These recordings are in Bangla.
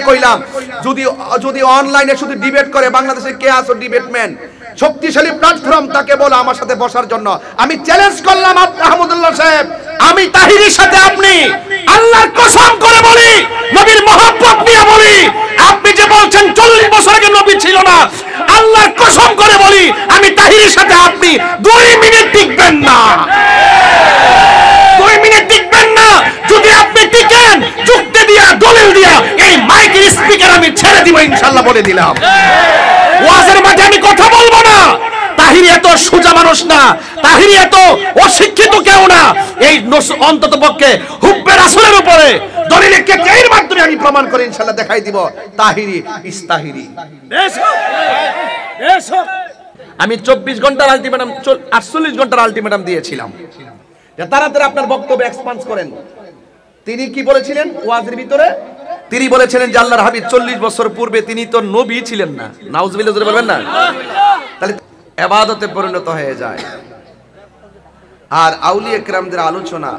কইলাম, যদি যদি অনলাইনে শুধু ডিবেট করে, বাংলাদেশে কে আছো ডিবেটম্যান, শক্তিশালী প্ল্যাটফর্ম তাকে বলো আমার সাথে বসার জন্য। আমি চ্যালেঞ্জ করলাম আহমদুল্লাহ সাহেব, আমি তাহিরির সাথে আপনি আল্লাহর কসম করে বলি, নবীর মহব্বত নিয়ে বলি, আপনি যে বলছেন 40 বছর আগে নবী ছিল না, আল্লাহর কসম করে বলি আমি তাহিরির সাথে আপনি 2 মিনিট টিকবেন না, 2 মিনিট টিকবেন না। যদি আপনি টিকেন, যুক্তি দিয়া দলিল দিয়া এই মাইকের স্পিকার আমি ছেড়ে দিব ইনশাআল্লাহ, বলে দিলাম। ওয়াজের মাঝে আমি কথা বলবো না। তাহিরি এত সোজা মানুষ না, তাহিরি এত অশিক্ষিত কেউ না। এই অন্তত পক্ষে হুব্বে রাসূলের উপরে দলিলের ক্ষেত্রে এর মাধ্যমে আমি প্রমাণ করে ইনশাআল্লাহ দেখাই দিব তাহিরি ইস তাহিরি। আমি 24 ঘন্টার আলটিমেটাম, 48 ঘন্টার আলটিমেটাম দিয়েছিলাম যে তাড়াতাড়ি আপনার বক্তব্য এক্সপান্স করেন। তিনি কি বলেছিলেন ওয়াজের ভিতরে? তিনি বলেছিলেন যে আল্লাহর হাবিব 40 বছর পূর্বে তিনি তো নবী ছিলেন না। নাউজুবিল্লাহ জোরে বলবেন না? তাহলে ইবাদতে পরিণত হয়ে যায়। আর আউলিয়া কিরামদের আলোচনা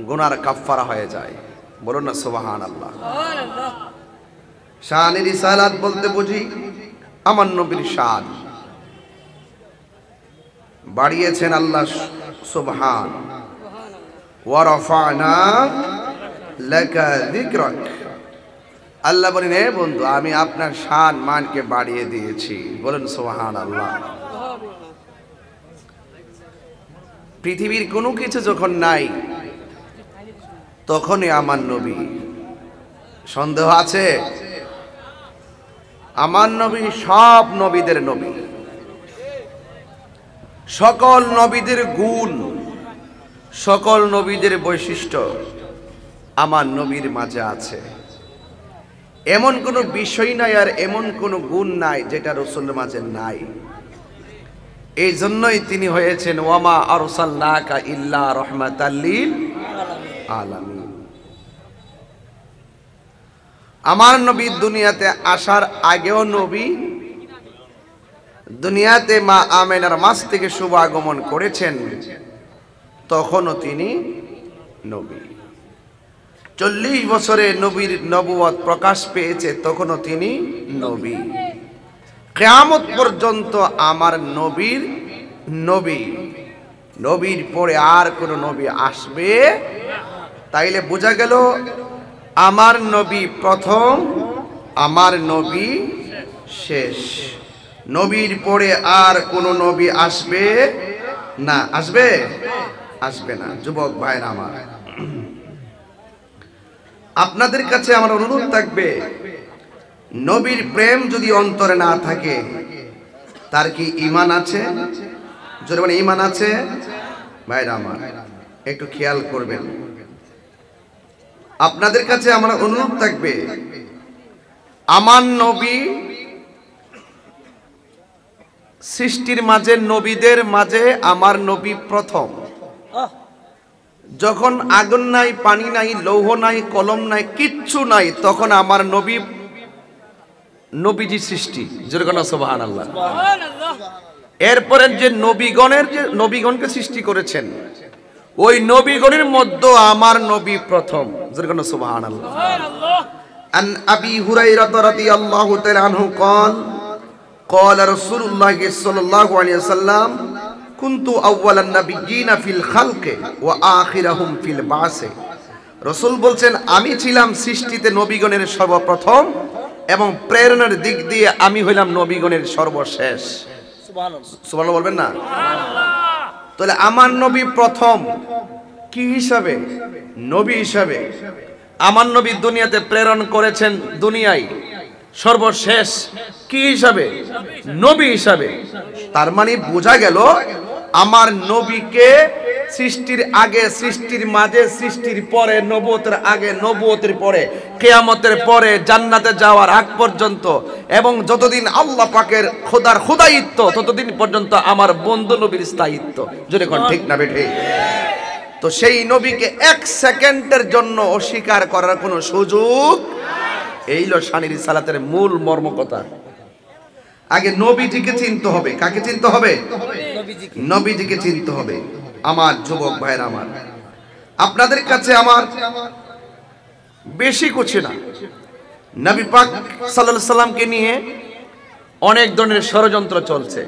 গুনার কাফফারা হয়ে যায়। বলুন না সুবহানাল্লাহ। শানে রিসালাত বলতে বুঝি আমার নবীর শান বাড়িয়েছেন আল্লাহ সুবহান। ওয়া রাফা'না লাকা যিকরাক। আল্লাহ বলেন, হে বন্ধু আমি আপনার শান মানকে বাড়িয়ে দিয়েছি। বলেন সুবহানাল্লাহ। পৃথিবীর কোনো কিছু যখন নাই তখনই আমার নবী। সন্দেহ আছে? আমার নবী সব নবীদের নবী, সকল নবীদের গুণ, সকল নবীদের বৈশিষ্ট্য আমার নবীর মাঝে আছে। এমন কোনো বিষয় নাই আর এমন কোনো গুণ নাই যেটা রাসূলের মাঝে নাই। এই জন্যই তিনি হয়েছেন ওয়ামা আরসালনাকা ইল্লা রাহমাতাল লিল আলামিন। আমার নবী দুনিয়াতে আসার আগেও নবী, দুনিয়াতে মা আমেনার মাস থেকে শুভ আগমন করেছেন তখনও তিনি নবী। 40 বছরে নবীর নবুয়ত প্রকাশ পেয়েছে তখনও তিনি নবী। কিয়ামত পর্যন্ত আমার নবীর নবী, নবীর পরে আর কোন নবী আসবে। তাইলে বোঝা গেল আমার নবী প্রথম, আমার নবী শেষ। নবীর পরে আর কোন নবী আসবে না। আসবে? আসবে না। যুবক ভাইরা আমার, আপনাদের কাছে আমার অনুরোধ থাকবে, নবীর প্রেম যদি অন্তরে না থাকে তার কি ঈমান আছে? যদি মানে ঈমান আছে, ভাইরা আমার একটু খেয়াল করবেন। আপনাদের কাছে আমার অনুরোধ থাকবে, আমার নবী সৃষ্টির মাঝে, নবীদের মাঝে আমার নবী প্রথম। যখন আগুন নাই, পানি নাই, লৌহ নাই, কলম নাই, কিচ্ছু নাই, তখন আমার নবী, নবীজি সৃষ্টি। যেরকম সুবহানাল্লাহ। এরপরে যে নবীগণের, যে নবীগণকে সৃষ্টি করেছেন, ওই নবীগণের মধ্যে আমার নবী প্রথম। যেরকম সুবহানাল্লাহ। আন আবি হুরায়রা রাদিয়াল্লাহু তাআলা আনহু قال قال رسول الله صلى الله عليه وسلم كنت اول النبيين في الخلق واخرهم في البعث। রাসূল বলছেন আমি ছিলাম সৃষ্টিতে নবীগণের সর্বপ্রথম এবং প্রেরণার দিক দিয়ে আমি হইলাম নবীগণের সর্বশেষ। সুবহানাল্লাহ। সুবহানাল্লাহ বলবেন না? তাহলে আমার নবী প্রথম কি হিসাবে? নবী হিসাবে। আমার নবী দুনিয়াতে প্রেরণ করেছেন দুনিয়ায় সর্বশেষ কি হিসাবে? নবী হিসাবে। তার মানে বোঝা গেল আমার নবীকে সৃষ্টির আগে, সৃষ্টির মাঝে, সৃষ্টির পরে, নবুয়তের আগে, নবুয়তের পরে, কিয়ামতের পরে, জান্নাতে যাওয়ার আগ পর্যন্ত এবং যতদিন আল্লাহ পাকের খোদার খোদায়িত্ব ততদিন পর্যন্ত আমার বন্ধু নবীর স্থায়িত্ব। যদি কোন ঠিক না বেঠে? তো সেই নবীকে 1 সেকেন্ডের জন্য অস্বীকার করার কোনো সুযোগ। এইলো শানে রিসালাতের মূল মর্ম কথা। আগে নবীজিকে চিনতে হবে। কাকে চিনতে হবে? নবীজিকে চিনতে হবে। আমার যুবক ভাইরা আমার, আপনাদের কাছে আমার বেশি কিছু না, নবী পাক সাল্লাল্লাহু আলাইহি সাল্লামকে নিয়ে অনেক ধরনের ষড়যন্ত্র চলছে।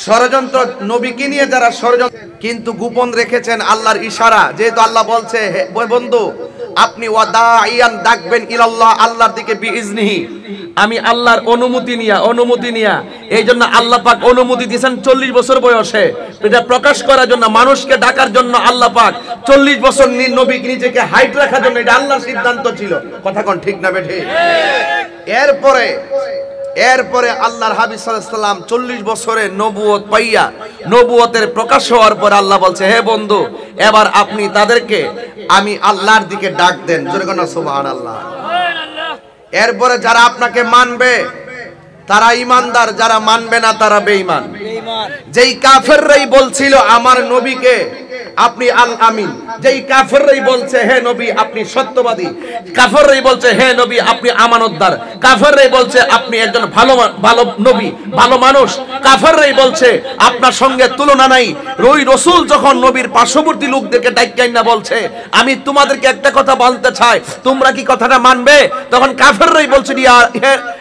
ষড়যন্ত্র নবীকে নিয়ে যারা ষড়যন্ত্র কিন্তু গোপন রেখেছেন আল্লাহর ইশারা, যেহেতু আল্লাহ বলছে হে বন্ধু আপনি ওয়াদাইয়ান ডাকবেন ইলাল্লাহ, আল্লাহর দিকে বিইজনিহি, আমি আল্লাহর অনুমতি নিয়া এই জন্য আল্লাহ পাক অনুমতি দিয়েছেন 40 বছর বয়সে এটা প্রকাশ করার জন্য, মানুষকে ডাকার জন্য আল্লাহ পাক 40 বছর নবীকে নিজেকে হাইট রাখার জন্য, এটা আল্লাহর সিদ্ধান্ত ছিল। কথা কোন ঠিক না বেঠে? এরপরে আল্লাহর হাবিব সাল্লাল্লাহু আলাইহি সাল্লাম 40 বছরে নবুয়ত পাইয়া নবুয়তের প্রকাশ হওয়ার পর আল্লাহ বলছে হে বন্ধু এবার আপনি তাদেরকে আমি আল্লাহর দিকে ডাক দেন। জোরে কোন সুবহানাল্লাহ। এরপরে যারা আপনাকে মানবে তারা ঈমানদার, যারা মানবে না তারা বেঈমান। যেই কাফেররাই বলছিল আমার নবীকে আপনি আল আমিন, যেই কাফেররাই বলছে হে নবী আপনি সত্যবাদী, কাফেররাই বলছে হে নবী আপনি আমানতদার, কাফেররাই বলছে আপনি একজন ভালো নবী, ভালো মানুষ, কাফেররাই বলছে আপনার সঙ্গে তুলনা নাই। ওই রাসূল যখন নবীর পার্শ্ববর্তী লোকদেরকে ডাইক্কাই না বলছে আমি তোমাদেরকে একটা কথা বলতে চাই, তোমরা কি কথাটা মানবে? তখন কাফেররাই বলছে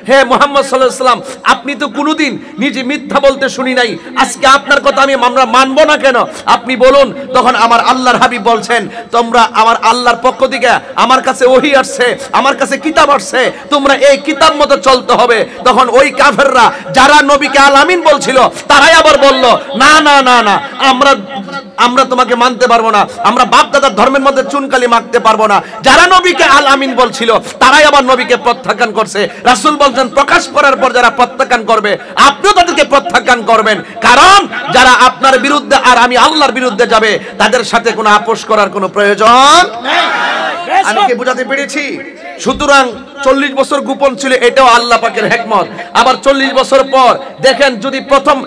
হে মুহাম্মদ সাল্লাল্লাহু আলাইহি সাল্লাম আপনি তো কোনোদিন নিজে মিথ্যা বলতে শুনি নাই, আজকে আপনার কথা আমরা মানবো না কেন? আপনি বলুন। তখন আমার আল্লাহর হাবিব বলছেন তোমরা আমার আল্লাহর পক্ষ থেকে আমার কাছে ওহী আসছে, আমার কাছে কিতাব আসছে, তোমরা এই কিতাব মতো চলতে হবে। তখন ওই কাফেররা যারা নবীকে আল আমিন বলছিল তারাই আবার বলল না না না না আমরা তোমাকে মানতে পারবো না, আমরা বাপ দাদার ধর্মের মধ্যে চুনকালি মাখতে পারবো না। যারা নবীকে আল আমিন বলছিল তারাই আবার নবীকে প্রত্যাখ্যান করছে। রাসূল বলছেন প্রকাশ করার পর যারা প্রত্যাখ্যান করবে আপনিও তাদেরকে প্রত্যাখ্যান করবেন, কারণ যারা আপনার বিরুদ্ধে আর আমি আল্লাহর বিরুদ্ধে যাবে তাদের সাথে কোনো আপোষ করার কোনো প্রয়োজন নেই। আমি কি বুঝাতে পেরেছি? সুতরাং 40 বছর গোপন ছিল, এটাও আল্লাহ পাকের হিকমত। আবার 40 বছর পর দেখেন যদি প্রথম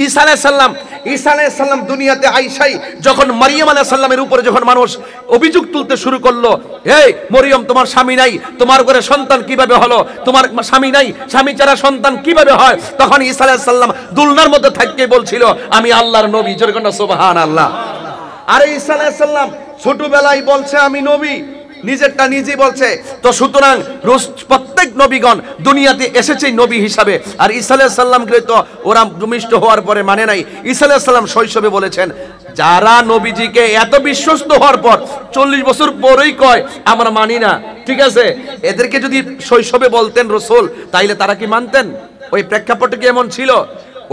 ঈসা আলাইহিস সালাম দুনিয়াতে আইসাই যখন মারিয়াম আলাইহিস সালামের উপরে যখন মানুষ অভিযোগ তুলতে শুরু করলো, এই মরিয়ম তোমার স্বামী নাই, তোমার ঘরে সন্তান কিভাবে হলো, তোমার স্বামী নাই, স্বামী ছাড়া সন্তান কিভাবে হয়, তখন ঈসা আলাইহিস সালাম দুলনার মধ্যে থাকতে বলছিল আমি আল্লাহর নবী। জোরে কোন সুবহানাল্লাহ। আরে ঈসা আলাইহিস সালাম ছোটবেলায় বলছে আমি নবী, নিজেরটা নিজেই বলছে। তো সুতরাং প্রত্যেক নবীগণ দুনিয়াতে এসেছে নবী হিসাবে, আর ঈসা আলাইহিস সালামকে তো ওরা ভূমিষ্ঠ হওয়ার পরে মানে নাই। ঈসা আলাইহিস সালাম শৈশবে বলেছেন যারা নবীজিকে এত বিশ্বস্ত হওয়ার পর 40 বছর পরেই কয় আমরা মানি না, ঠিক আছে, এদেরকে যদি শৈশবে বলতেন রাসূল তাইলে তারা কি মানতেন? ওই প্রেক্ষাপটে কি এমন ছিল?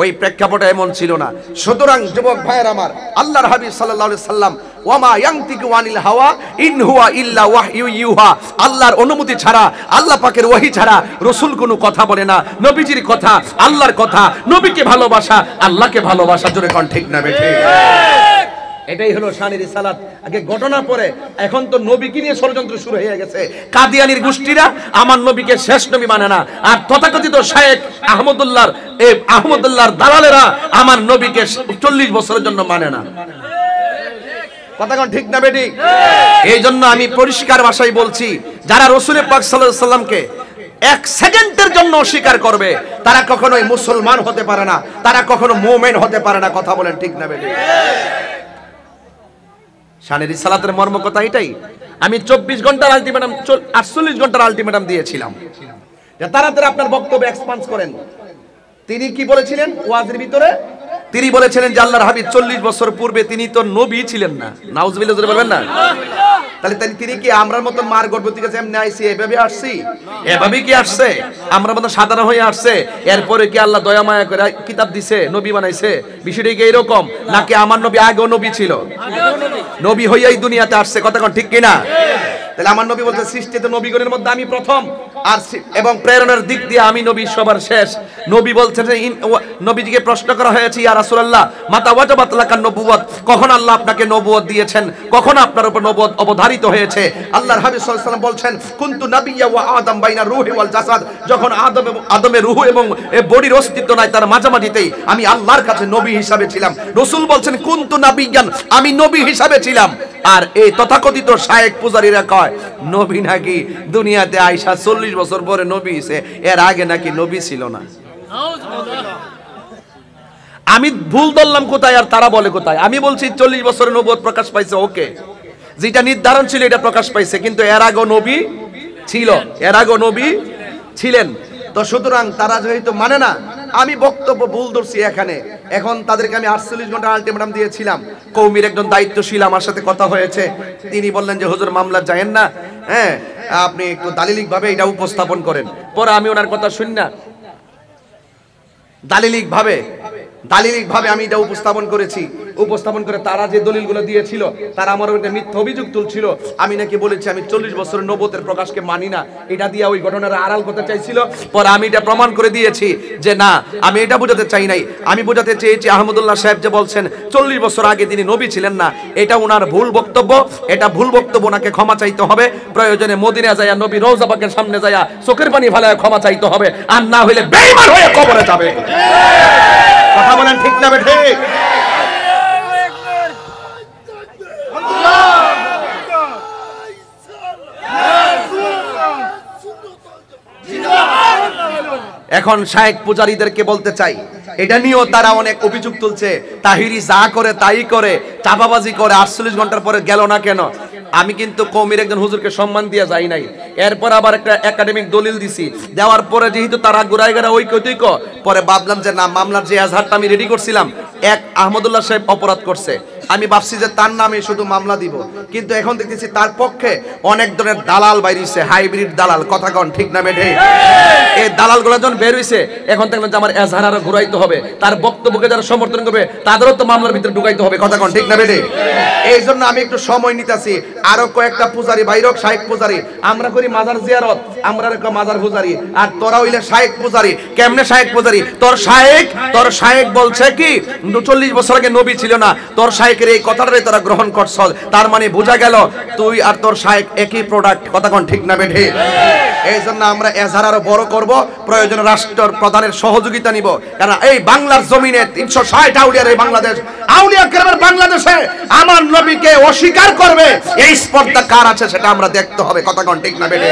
ওই প্রেক্ষাপটে এমন ছিল না। সুতরাং যুবক ভাইয়ের আমার, আল্লাহর হাবিব সাল্লাল্লাহু আলাইহি সাল্লাম ওয়ামা ইয়ানতিকু আনিল হাওয়া ইন হুয়া ইল্লা ওয়াহয়ু ইউহা, আল্লাহর অনুমতি ছাড়া আল্লাহ পাকের ওহী ছাড়া রাসূল কোনো কথা বলে না। নবীজির কথা আল্লাহর কথা, নবীকে ভালোবাসা আল্লাহকে ভালোবাসা। জোরে কোন ঠিক না বেঠে? এটাই হলো শানের রিসালাত। আগে ঘটনা পরে, এখন তো নবীকে নিয়ে ষড়যন্ত্র শুরু হয়ে গেছে। কাদিয়ানির গোষ্ঠীরা আমার নবীকে শেষ নবী মানে না, আর তথাকথিত শায়েখ আহমদুল্লাহর দালালেরা আমার নবীকে 40 বছরের জন্য মানে না। কথা কোন ঠিক না বেটি? এই জন্য আমি পরিষ্কার ভাষায় বলছি, যারা রাসূল পাক সাল্লাল্লাহু আলাইহি সাল্লামকে 1 সেকেন্ডের জন্য অস্বীকার করবে তারা কখনোই মুসলমান হতে পারে না, তারা কখনো মুমিন হতে পারে না। কথা বলেন ঠিক না বেটি? শানের রিসালাতের মর্ম কথা এটাই। আমি 24 ঘন্টার আলটিমেটাম 48 ঘন্টার আলটিমেটাম দিয়েছিলাম যে তাড়াতাড়ি আপনার বক্তব্য এক্সপান্স করেন। তিনি কি বলেছিলেন ওয়াজের ভিতরে? তিনি বলেছিলেন যে আল্লাহর হাবিব 40 বছর পূর্বে তিনি তো নবী ছিলেন না। নাউজুবিল্লাহ জোরে বলবেন না? তাহলে তিনি কি আমরার মত মার গর্ভ থেকে এমনি আইছি এভাবে আসছি? এভাবে কি আসছে? আমরা মত সাধারণ হয়ে আসছে? এরপরে কি আল্লাহ দয়া মায়া করে কিতাব দিছে, নবী বানাইছে? বিষয়টা কি এরকম নাকি আমার নবী আগেও নবী ছিল, নবী হইয়াই দুনিয়াতে আসছে? কথা কোন ঠিক কিনা? তাহলে আমার নবী বলতে সৃষ্টিতে নবীগণের মধ্যে আমি প্রথম, আর এবং প্রেরণার দিক দিয়ে আমি নবী সবার শেষ। নবী বলছেন যে নবীজিকে প্রশ্ন করা হয়েছে ইয়া রাসূলুল্লাহ মাতা ওয়াজাবাত লাকান নবুওয়াত, কখন আল্লাহ আপনাকে নবুয়ত দিয়েছেন, কখন আপনার উপর নবুয়ত অবধারিত হয়েছে? আল্লাহর হাবিব সাল্লাল্লাহু আলাইহি ওয়াসাল্লাম বলছেন কুনতু নাবিয়্যা ওয়া আদম বাইনা রূহি ওয়াল জাসাদ, যখন আদমের রূহ এবং বডির অস্তিত্ব নাই তার মাঝামাঝিতেই আমি আল্লাহর কাছে নবী হিসাবে ছিলাম। রাসূল বলছেন কুনতু নাবিয়্যান, আমি নবী হিসাবে ছিলাম। আর এই তথাকথিত শায়েখ পূজারীরা কয় নবী নাকি দুনিয়াতে আইসা 40 বছর পরে নবী হইছে, এর আগে নাকি নবী ছিল না। আমি ভুল ধরলাম কোথায় আর তারা বলে কোথায়? আমি বলছি 40 বছরে নবুয়ত প্রকাশ পাইছে, ওকে, যেটা নির্ধারণ ছিল এটা প্রকাশ পাইছে, কিন্তু এর আগে নবী ছিল, এর আগে নবী ছিলেন। তো সুতরাং তারা যেহেতু মানে না, আমি বক্তব্য ভুল ধরছি এখানে। এখন তাদেরকে আমি 48 ঘন্টা আলটিমেটাম দিয়েছিলাম। কৌমির একজন দায়িত্বশীল আমার সাথে কথা হয়েছে, তিনি বললেন যে হুজুর মামলা যায়েন না, হ্যাঁ আপনি একটু দালিলিক ভাবে এটা উপস্থাপন করেন। পরে আমি ওনার কথা শুনি না, দালিলিক ভাবে আমি এটা উপস্থাপন করেছি। উপস্থাপন করে তারা যে দলিলগুলো দিয়েছিল, তারা আমার উপরে মিথ্যা অভিযোগ তুলছিল। আমি নাকি বলেছি আমি 40 বছরের নবুয়তের প্রকাশকে মানি না, এটা দিয়ে ওই ঘটনার আড়াল করতে চাইছিল। পরে আমি এটা প্রমাণ করে দিয়েছি যে না, আমি এটা বোঝাতে চাই নাই। আমি বোঝাতে চেয়েছি আহমদুল্লাহ সাহেব যে বলছেন 40 বছর আগে তিনি নবী ছিলেন না, এটা ওনার ভুল বক্তব্য। এটা ভুল বক্তব্য, ওনাকে ক্ষমা চাইতে হবে। প্রয়োজনে মদিনা যায়া নবী রওজা পাকের সামনে যায়া চোখের পানি ফেলায় ক্ষমা চাইতে হবে, আর না হইলে বেঈমান হয়ে কবরে যাবে। কথা বলেন ঠিক না বেঠিক? এখন শায়েখ পূজারীদেরকে বলতে চাই, এটা নিয়েও তারা অনেক অভিযোগ তুলছে। তাহিরি যা করে তাই করে, চাপাবাজি করে, 48 ঘন্টার পরে গেল না কেন? আমি কিন্তু কওমির একজন হুজুরকে সম্মান দিয়ে যাই নাই। এরপর আবার একটা একাডেমিক দলিল দিছি, দেওয়ার পরে যেহেতু তারা গুড়াই গেরা ওই কৈতিক, পরে ভাবলাম যে না, মামলার যে এজাহারটা আমি রেডি করছিলাম, এক আহমদুল্লাহ সাহেব অপরাধ করছে, আমি ভাবছি যে তার নামে শুধু মামলা দিব। কিন্তু এখন দেখতেছি তার পক্ষে অনেক ধরনের দালাল বাইরিছে, হাইব্রিড দালাল। কথা কন ঠিক না বেঠে? এই দালালগুলো যখন বের হইছে, এখন দেখলাম যে আমার এজাহার আরো ঘুরাইতে হবে, তার বক্তব্যকে যারা সমর্থন করবে তাদেরও তো মামলার ভিতরে ঢুকাইতে হবে। কথা কন ঠিক না বেঠে? এই জন্য আমি একটু সময় নিতেছি। আরো কয়েকটা পূজারি বাইরক, শায়েখ পূজারি, আমরা করি মাজার জিয়ারত, আমরা মাজার পূজারি, আর তোরা হইলে শায়েখ পূজারি। কেমনে শায়েখ পূজারি? তোর শায়েখ বলছে কি 40 বছর আগে নবী ছিল না, তোর শায়েখের এই কথাটাই তোরা গ্রহণ করছ, তার মানে বোঝা গেল তুই আর তোর শায়েখ একই প্রোডাক্ট। কথা কোন ঠিক না বেঠে? এই জন্য আমরা এজাহার আরো বড় করব, প্রয়োজনে রাষ্ট্র প্রধানের সহযোগিতা নিব। কারণ এই বাংলার জমিনে 360 আউলিয়ার এই বাংলাদেশ, আউলিয়া কেরামের বাংলাদেশে আমার নবীকে অস্বীকার করবে, এই স্পর্ধা কার আছে সেটা আমরা দেখতে হবে। কথা কোন ঠিক না বেঠে?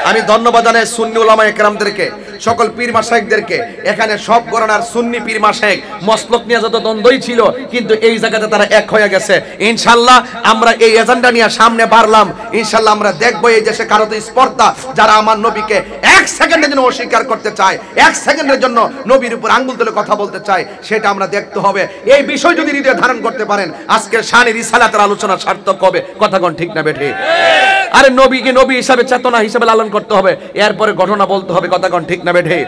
আমি ধন্যবাদ জানাই সুন্নি উলামায়ে কেরামদেরকে, সকল পীর মাশায়েখদেরকে। এখানে সব গণনার সুন্নি পীর মাশায়েখ মসলক নিয়ে যত দ্বন্দ্বই ছিল, কিন্তু এই জায়গাতে তারা এক হয়ে গেছে। ইনশাআল্লাহ আমরা এই এজেন্ডা নিয়ে সামনে বাড়লাম। ইনশাআল্লাহ আমরা দেখব এই দেশে কারো তো স্পর্ধা, যারা আমার নবীকে 1 সেকেন্ডের জন্য অস্বীকার করতে চায়, 1 সেকেন্ডের জন্য নবীর উপর আঙ্গুল তুলে কথা বলতে চায়, সেটা আমরা দেখতে হবে। এই বিষয় যদি হৃদয়ে ধারণ করতে পারেন, আজকের শানে রিসালাতের আলোচনা সার্থক হবে। কথা কোন ঠিক না বেঠে? আরে নবীকে নবী হিসাবে, চেতনা হিসাবে লালন করতে হবে, এরপরে ঘটনা বলতে হবে। কথা কোন ঠিক না বেঠে?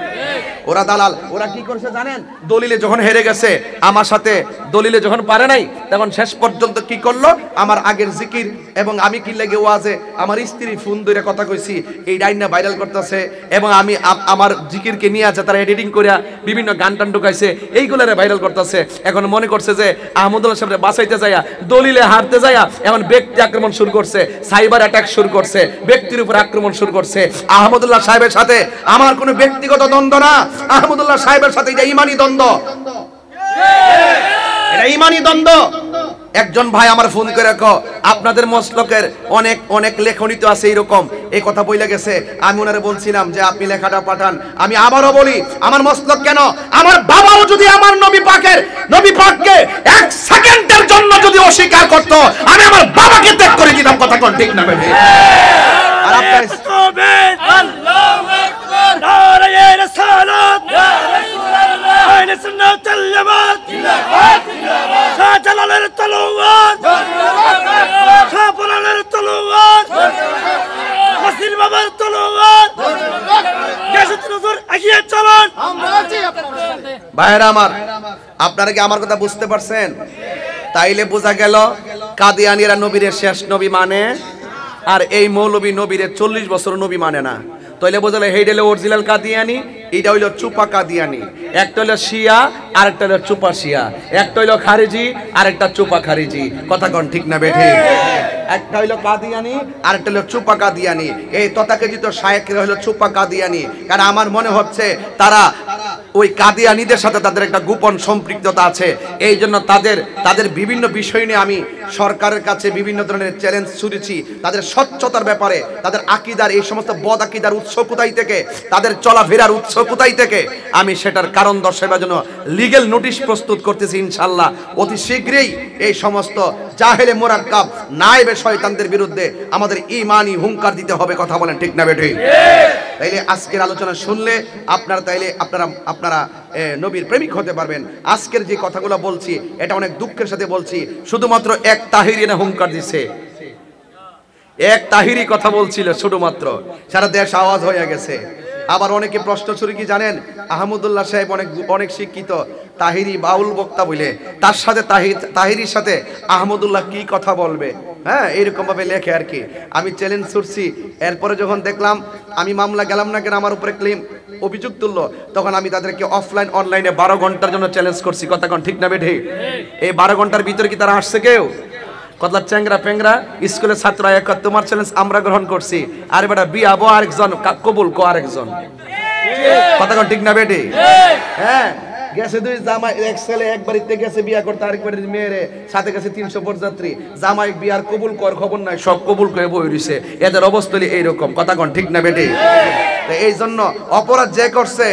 ওরা দালাল, ওরা কি করছে জানেন? দলিলে যখন হেরে গেছে আমার সাথে, দলিলে যখন পারে নাই, তখন শেষ পর্যন্ত কি করলো, আমার আগের জিকির এবং আমি কি লাগে ওয়াজে আমার স্ত্রী ফোন ধরে কথা কইছি, এই ডাইনা ভাইরাল করতেছে, এবং আমি আমার জিকিরকে নিয়ে আছে তারা এডিটিং করে বিভিন্ন গান টান ঢুকাইছে, এইগুলোরে ভাইরাল করতেছে। এখন মনে করছে যে আহমদুল্লাহ সাহেব বাঁচাইতে যায়া, দলিলে হারতে যায়া এখন ব্যক্তি আক্রমণ শুরু করছে, সাইবার অ্যাটাক শুরু করছে, ব্যক্তির উপর আক্রমণ শুরু করছে। আহমদুল্লাহ সাহেবের সাথে আমার কোনো ব্যক্তিগত দ্বন্দ্ব না, আহমদুল্লাহ সাহেবের সাথে এটা ইমানি দ্বন্দ্ব, এটা ইমানি দ্বন্দ্ব। একজন ভাই আমার ফোন করে আপনাদের মসলকের অনেক অনেক লেখনী তো আছে এইরকম, এই কথা বইলে গেছে। আমি ওনারে বলছিলাম যে আপনি লেখাটা পাঠান। আমি আবারও বলি, আমার মসলক কেন, আমার বাবাও যদি আমার নবী পাককে 1 সেকেন্ডের জন্য যদি অস্বীকার করতো, আমি আমার বাবাকে ত্যাগ করে দিতাম। কথা কোন ঠিক না বেঠে? আর আপনার আল্লাহু আকবার, নারায়ে রিসালাত, ইয়া রাসূলুল্লাহ, আইনে সুন্নাতুল জামাত, জিন্দাবাদ জিন্দাবাদ, শাহজালালের তলোয়ার, শাহপুরানের তলোয়ার, ওয়াসির বাবার তলোয়ার, গেসুতুল হুজুর এগিয়ে চলুন, আমরা আছি আপনাদের সাথে। ভাইরা আমার, আপনারা কি আমার কথা বুঝতে পারছেন? তাইলে বোঝা গেল কাদিয়ানীরা নবীর শেষ নবী মানে, আর এই মৌলবী নবীর 40 বছর নবী মানে না। তাইলে বোঝালে হেইডা হলো অরিজিনাল কাদিয়ানী, এইটা হইলো চুপা কাদিয়ানী। একটা হইলো শিয়া, আরেকটা হইলো চুপা শিয়া। একটা হইলো খারিজি, আরেকটা চুপা খারিজি। কথা কোন ঠিক না বেঠে? একটা হইলো কাদিয়ানী, আরেকটা হইলো চুপা কাদিয়ানী। এই তথাকথিত শায়েখরা হইলো চুপা কাদিয়ানী। কারণ আমার মনে হচ্ছে তারা ওই কাদিয়ানীদের সাথে তাদের একটা গোপন সম্পৃক্ততা আছে। এই জন্য তাদের বিভিন্ন বিষয় নিয়ে আমি সরকারের কাছে বিভিন্ন ধরনের চ্যালেঞ্জ ছুড়েছি। তাদের স্বচ্ছতার ব্যাপারে, তাদের আকীদার এই সমস্ত বদ আকীদার উৎস কোথায় থেকে, তাদের চলাফেরার উৎস কোথায় থেকে, আমি সেটার কারণ দর্শাবার জন্য লিগ্যাল নোটিশ প্রস্তুত করতেছি ইনশাআল্লাহ। অতি শীঘ্রই এই সমস্ত জাহেলে মোরাক্কাব নায়েবে শয়তানদের বিরুদ্ধে আমাদের ঈমানি হুঙ্কার দিতে হবে। কথা বলেন ঠিক না বেঠিক? তাইলে আজকের আলোচনা শুনলে আপনারা নবীর প্রেমিক হতে পারবেন। আজকের যে কথাগুলো বলছি এটা অনেক দুঃখের সাথে বলছি, শুধুমাত্র এক তাহিরি না হুঙ্কার দিছে, এক তাহিরি কথা বলছিল শুধুমাত্র, সারা দেশ আওয়াজ হয়ে গেছে। আবার অনেকে প্রশ্ন ছুড়ে কি জানেন, আহমদুল্লাহ সাহেব অনেক শিক্ষিত, তাহিরি বাউল বক্তা বলে, তার সাথে তাহিরির সাথে আহমদুল্লাহ কি কথা বলবে, হ্যাঁ এরকম ভাবে লেখে আর কি। আমি চ্যালেঞ্জ ছুড়ছি, এরপরে যখন দেখলাম আমি মামলা গেলাম না কেন, আমার উপরে ক্লেম অভিযোগ তুললো, তখন আমি তাদেরকে অফলাইন অনলাইনে 12 ঘন্টার জন্য চ্যালেঞ্জ করছি। কথা কোন ঠিক না বেঠে? এই 12 ঘন্টার ভিতরে কি তারা আসছে কেউ? কতলা চ্যাংরা পেংরা স্কুলের ছাত্র এক তোমার চ্যালেঞ্জ আমরা গ্রহণ করছি, আর বেটা বিয়া বো আরেকজন কবুল কো আরেকজন। কথা কোন ঠিক না বেটে? হ্যাঁ গেছে দুই জামাই, এক ছেলে এক বাড়িতে গেছে বিয়া করতে, আরেক বাড়ির মেয়েরে সাথে গেছে 300 বরযাত্রী, জামাই বিয়ার কবুল কর খবর নাই, সব কবুল করে বই রইছে। এদের অবস্থা এইরকম। কথা কোন ঠিক না বেটে? এই জন্য অপরাধ যে করছে,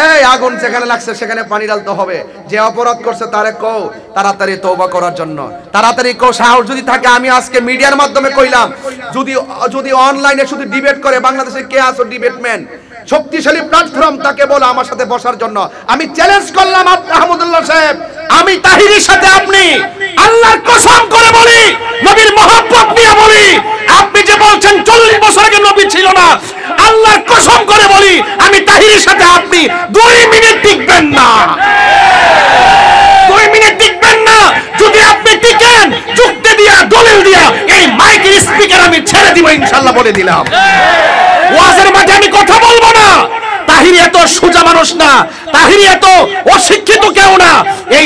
এই আগুন যেখানে লাগছে সেখানে পানি ঢালতে হবে। যে অপরাধ করছে তারে কও তাড়াতাড়ি তওবা করার জন্য, তাড়াতাড়ি কও। সাহস যদি থাকে, আমি আজকে মিডিয়ার মাধ্যমে কইলাম, যদি অনলাইনে শুধু ডিবেট করে, বাংলাদেশে কে আছো ডিবেটম্যান, শক্তিশালী প্ল্যাটফর্ম, তাকে বলো আমার সাথে বসার জন্য। আমি চ্যালেঞ্জ করলাম আহমদুল্লাহ সাহেব, আমি তাহিরির সাথে আপনি আল্লাহর কসম করে বলি, নবীর মহব্বত নিয়ে বলি, আপনি যে বলছেন 40 বছর আগে নবী ছিল না, আল্লাহর কসম করে বলি আমি তাহিরির সাথে আপনি 2 মিনিট টিকবেন না, 2 মিনিট টিকবেন না। যদি আপনি টিকেন, যুক্তি দিয়া দলিল দিয়া এই মাইকের স্পিকার আমি ছেড়ে দিব ইনশাআল্লাহ, বলে দিলাম। ওয়াজের মাঠে আমি কথা বলবো না। তাহিরি এত সোজা মানুষ না, তাহিরি এত অশিক্ষিত কেউ না। এই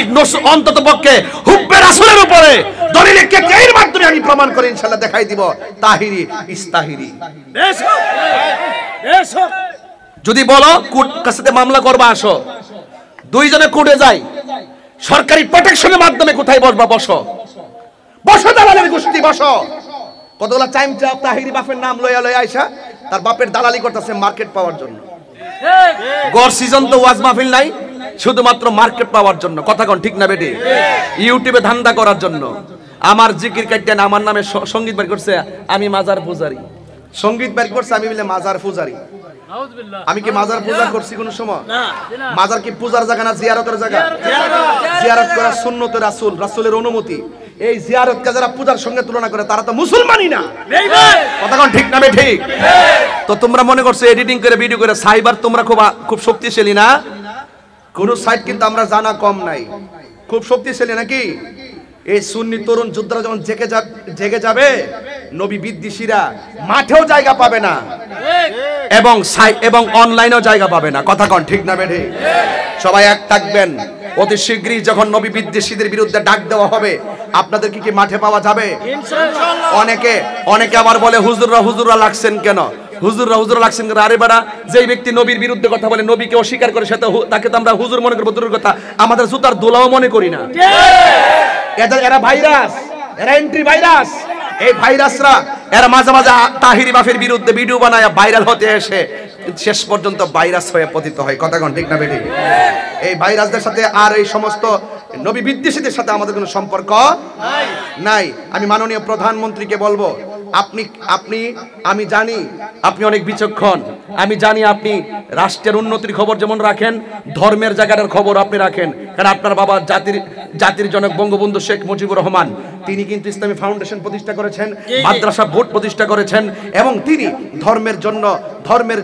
অন্তত পক্ষে হুব্বে রাসূলের উপরে দলিলের ক্ষেত্রে এর মাধ্যমে আমি প্রমাণ করে ইনশাআল্লাহ দেখাই দিব তাহিরি ইস্তাহিরি। যদি বলো কোর্ট কাছে মামলা করবা, আসো, দুইজনে কোর্টে যাই, সরকারি প্রোটেকশনের মাধ্যমে কোথায় বসবা, বসো, বসো দালালের গোষ্ঠী, বসো। কতগুলা টাইম চাপ তাহিরি বাপের নাম লয়া আইসা তার বাপের দালালি করতেছে মার্কেট পাওয়ার জন্য। গড় সিজন তো ওয়াজ মাহফিল নাই, শুধুমাত্র মার্কেট পাওয়ার জন্য। কথা কোন ঠিক না বেটি? ইউটিউবে ধান্দা করার জন্য। আমার জিকির কাটতেন, আমার নামে সঙ্গীত বের করছে, আমি মাজার পূজারি। সঙ্গীত বের করছে, আমি বলে মাজার পূজারি। আমি কি মাজার পূজা করছি কোন সময়? মাজার কি পূজার জায়গা না জিয়ারতের জায়গা? জিয়ারত করা সুন্নতে রাসূল, রাসূলের অনুমতি। এই জিয়ারতকে যারা পূজার সঙ্গে তুলনা করে তারা তো মুসলমানই না। কথা কোন ঠিক না বে ঠিক? তো তোমরা মনে করছো এডিটিং করে ভিডিও করে সাইবার তোমরা খুব শক্তিশালী না? কোন সাইট কিন্তু আমরা জানা কম নাই, খুব শক্তিশালী নাকি? এই সুন্নি তরুণ যোদ্ধারা যখন জেগে যাবে, নবী বিদ্বেষীরা মাঠেও জায়গা পাবে না এবং অনলাইনেও জায়গা পাবে না। কথা কোন ঠিক না বেঠে? সবাই এক থাকবেন। অতি শীঘ্রই যখন নবী বিদ্বেষীদের বিরুদ্ধে ডাক দেওয়া হবে, আপনাদের কি মাঠে পাওয়া যাবে? অনেকে আবার বলে হুজুররা লাগছেন কেন? হুজুররা লাগছেন কেন? আরে বেটা, যেই ব্যক্তি নবীর বিরুদ্ধে কথা বলে, নবীকে অস্বীকার করে, তাকে তো আমরা হুজুর মনে করব, দূরের কথা আমাদের জুতার দোলাও মনে করি না। এরা ভাইরাস, এরা এন্ট্রি ভাইরাস। এই ভাইরাসরা এরা মাঝে মাঝে তাহিরি বাফের বিরুদ্ধে ভিডিও বানায় ভাইরাল হতে এসে শেষ পর্যন্ত ভাইরাস হয়ে পতিত হয়। কথা কোন ঠিক না বেটি? এই ভাইরাসদের সাথে আর এই সমস্ত নবী বিদ্বেষীদের সাথে আমাদের কোনো সম্পর্ক নাই। আমি মাননীয় প্রধানমন্ত্রীকে বলবো, আমি জানি আপনি অনেক বিচক্ষণ, আমি জানি আপনি রাষ্ট্রের উন্নতির খবর যেমন রাখেন, ধর্মের জায়গাটার খবর আপনি রাখেন। কারণ আপনার বাবা জাতির জনক বঙ্গবন্ধু শেখ মুজিবুর রহমান, তিনি কিন্তু ইসলামী ফাউন্ডেশন প্রতিষ্ঠা করেছেন, মাদ্রাসা বোর্ড প্রতিষ্ঠা করেছেন, এবং তিনি ধর্মের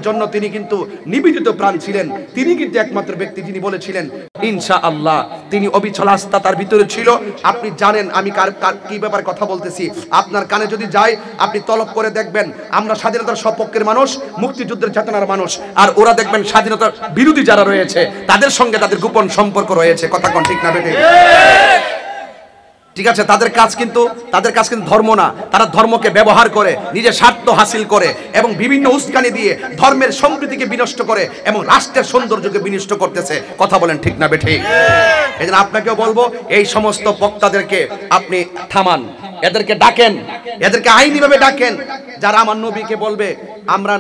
জন্য তিনি কিন্তু নিবেদিত প্রাণ ছিলেন। তিনি কিন্তু একমাত্র ব্যক্তি যিনি বলেছিলেন ইনশাআল্লাহ, তিনি অবিচল আস্থা তার ভিতরে ছিল। আপনি জানেন আমি কি ব্যাপারে কথা বলতেছি। আপনার কানে যদি যায়, আপনি তলব করে দেখবেন, আমরা স্বাধীনতার সপক্ষের মানুষ, মুক্তিযুদ্ধের চেতনার মানুষ, আর ওরা দেখবেন স্বাধীনতার বিরোধী যারা রয়েছে তাদের সঙ্গে তাদের গোপন সম্পর্ক রয়েছে। কথা কোন ঠিক না বেটে? ঠিক আছে, তাদের কাজ কিন্তু ধর্ম না, তারা ধর্মকে ব্যবহার করে নিজের স্বার্থ হাসিল করে এবং বিভিন্ন উস্কানি দিয়ে ধর্মের সম্প্রীতিকে বিনষ্ট করে এবং রাষ্ট্রের সৌন্দর্যকে বিনষ্ট করতেছে। কথা বলেন ঠিক না বেঠিক? এজন্য আপনাকেও বলবো এই সমস্ত বক্তাদেরকে আপনি থামান, এদেরকে ডাকেন, এদেরকে আইনিভাবে ডাকেন। যারা আমার নবীকে বলবে আমরা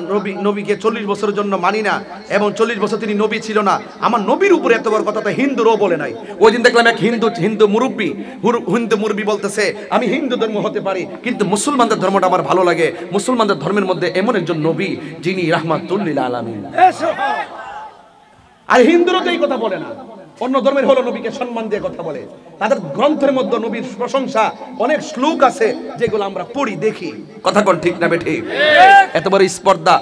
নবীকে 40 বছরের জন্য মানি না এবং 40 বছর তিনি নবী ছিল না, আমার নবীর উপরে এত বড় কথা তো হিন্দুরও বলে নাই। ওই দিন দেখলাম এক হিন্দু মুরব্বী বলতেছে আমি হিন্দু ধর্ম হতে পারি কিন্তু মুসলমানদের ধর্মটা আমার ভালো লাগে, মুসলমানদের ধর্মের মধ্যে এমন একজন নবী যিনি রাহমাতুল লিল আলামিন। আর হিন্দুরও তো এই কথা বলে না, অন্য ধর্মের হলো নবীকে সম্মান দিয়ে কথা বলে। তাদের গ্রন্থের মধ্যে নবীর প্রশংসা অনেক শ্লোক আছে যেগুলো আমরা পড়ি দেখি। কথা কোন ঠিক না বেঠিক? এত বড় স্পর্ধা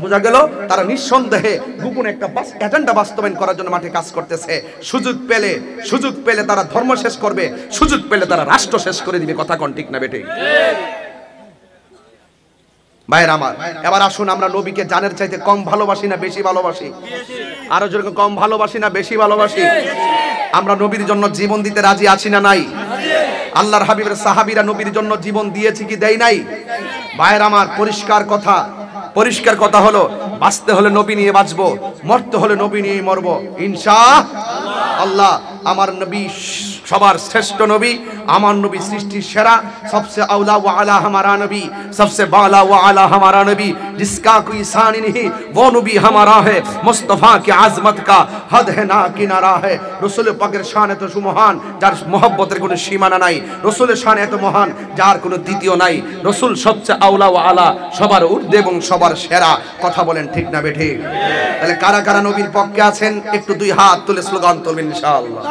বোঝা গেল তারা নিঃসন্দেহে গোপন একটা এজেন্ডা বাস্তবায়ন করার জন্য মাঠে কাজ করতেছে। সুযোগ পেলে তারা ধর্ম শেষ করবে, সুযোগ পেলে তারা রাষ্ট্র শেষ করে দিবে। কথা কোন ঠিক না বেঠিক? ভাইয়ের আমার, এবার আসুন আমরা নবীকে জানের চাইতে কম ভালোবাসি না বেশি ভালোবাসি? আরো যেরকম কম ভালোবাসি না বেশি ভালোবাসি? আমরা নবীর জন্য জীবন দিতে রাজি আছি না নাই? আল্লাহর হাবিবের সাহাবীরা নবীর জন্য জীবন দিয়েছে কি দেয় নাই? ভাইয়ের আমার, পরিষ্কার কথা হলো বাঁচতে হলে নবী নিয়ে বাঁচবো, মরতে হলে নবী নিয়ে মরবো ইনশাআল্লাহ। আমার নবী সবার শ্রেষ্ঠ নবী, আমার নবী সৃষ্টির সেরা, सबसे औला व आला हमारा नबी, सबसे बाला व आला हमारा नबी, जिसका कोई सानी नहीं वो नबी हमारा है, मुस्तफा की आजमत का हद है ना किनारा है। रसूल पाकेर शान এত সুমহান যার মহব্বতের কোনো সীমানা নাই, রসুলের শান এত মহান যার কোনো দ্বিতীয় নাই। রসুল সবচেয়ে আউলা ও আলা, সবার ঊর্ধ্বে এবং সবার সেরা। কথা বলেন ঠিক না বেঠিক? তাহলে কারা কারা নবীর পক্ষে আছেন একটু দুই হাত তুলে স্লোগান তুলবেন ইনশাআল্লাহ।